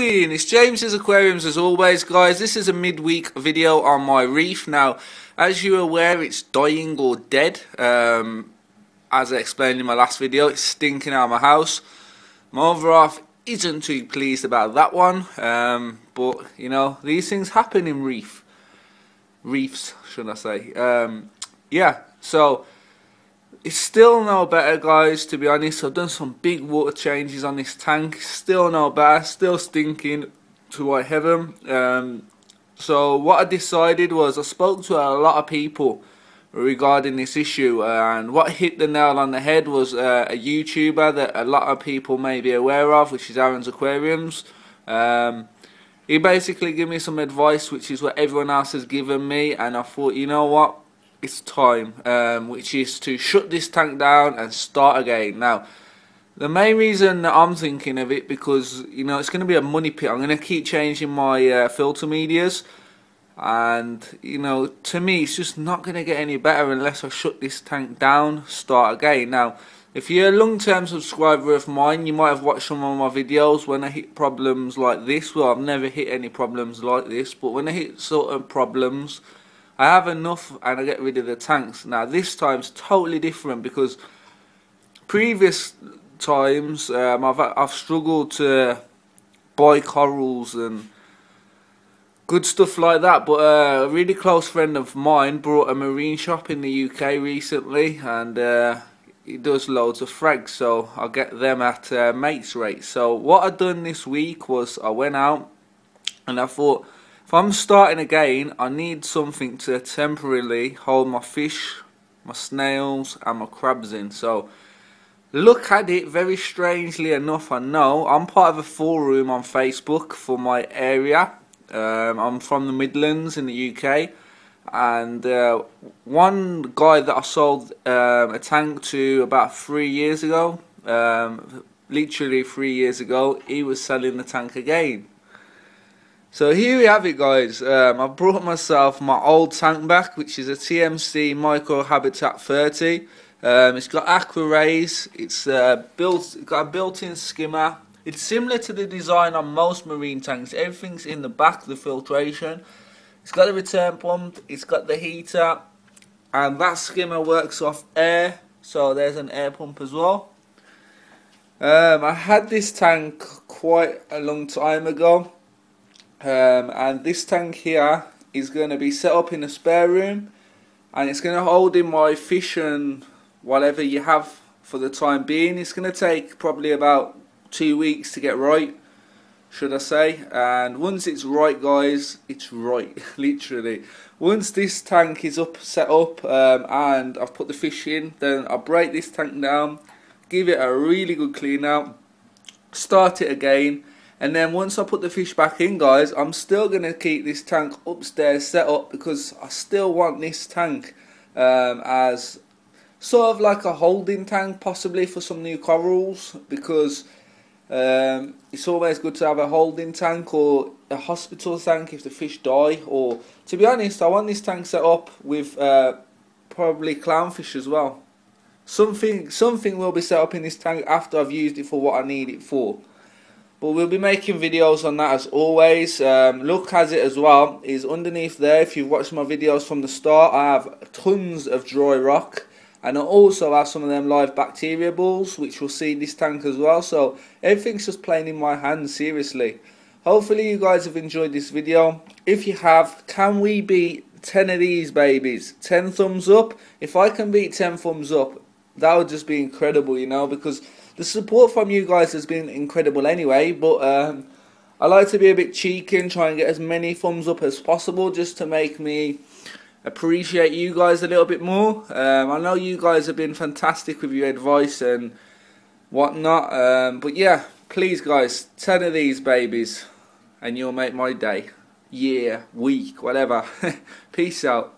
It's James's Aquariums as always, guys. This is a midweek video on my reef. Now, as you're aware, it's dying or dead. As I explained in my last video, it's stinking out of my house. My other half isn't too pleased about that one. But, you know, these things happen in reefs, should I say. Yeah, so it's still no better, guys, to be honest. I've done some big water changes on this tank. Still no better, still stinking to high heaven. So what I decided was I spoke to a lot of people regarding this issue, and what hit the nail on the head was a YouTuber that a lot of people may be aware of, which is Aaron's Aquariums. He basically gave me some advice, which is what everyone else has given me, and I thought, you know what, it's time, which is to shut this tank down and start again. Now, the main reason that I'm thinking of it, because, you know, it's going to be a money pit. I'm going to keep changing my filter medias, and, you know, to me, it's just not going to get any better unless I shut this tank down, start again. Now, if you're a long-term subscriber of mine, you might have watched some of my videos when I hit problems like this. Well, I've never hit any problems like this, but when I hit certain problems, I have enough and I get rid of the tanks. Now this time's totally different, because previous times I've struggled to buy corals and good stuff like that, but a really close friend of mine brought a marine shop in the UK recently, and he does loads of frags, so I get them at mates rate. So what I done this week was I went out and I thought, if I'm starting again, I need something to temporarily hold my fish, my snails and my crabs in. So look at it, very strangely enough, I know, I'm part of a forum on Facebook for my area. I'm from the Midlands in the UK, and one guy that I sold a tank to about 3 years ago, literally 3 years ago, he was selling the tank again. So here we have it, guys. I brought myself my old tank back, which is a TMC Micro Habitat 30. It's got aqua rays. It's got a built-in skimmer. It's similar to the design on most marine tanks. Everything's in the back, the filtration. It's got a return pump. It's got the heater, and that skimmer works off air. So there's an air pump as well. I had this tank quite a long time ago. And this tank here is going to be set up in a spare room, and it's going to hold in my fish and whatever you have for the time being. It's going to take probably about 2 weeks to get right, should I say. And once it's right, guys, it's right, literally. Once this tank is set up and I've put the fish in, then I'll break this tank down, give it a really good clean out, start it again. And then once I put the fish back in, guys, I'm still going to keep this tank upstairs set up, because I still want this tank as sort of like a holding tank, possibly for some new corals, because it's always good to have a holding tank or a hospital tank if the fish die. Or, to be honest, I want this tank set up with probably clownfish as well. Something will be set up in this tank after I've used it for what I need it for. But we'll be making videos on that as always. Look at it as well, is underneath there. If you've watched my videos from the start, I have tons of dry rock, and I also have some of them live bacteria balls, which will seed this tank as well. So everything's just playing in my hands, seriously. Hopefully you guys have enjoyed this video. If you have, can we beat 10 of these babies? 10 thumbs up. If I can beat 10 thumbs up, that would just be incredible, you know, because the support from you guys has been incredible anyway. But I like to be a bit cheeky and try and get as many thumbs up as possible, just to make me appreciate you guys a little bit more. I know you guys have been fantastic with your advice and whatnot. But yeah, please guys, 10 of these babies and you'll make my day, year, week, whatever. Peace out.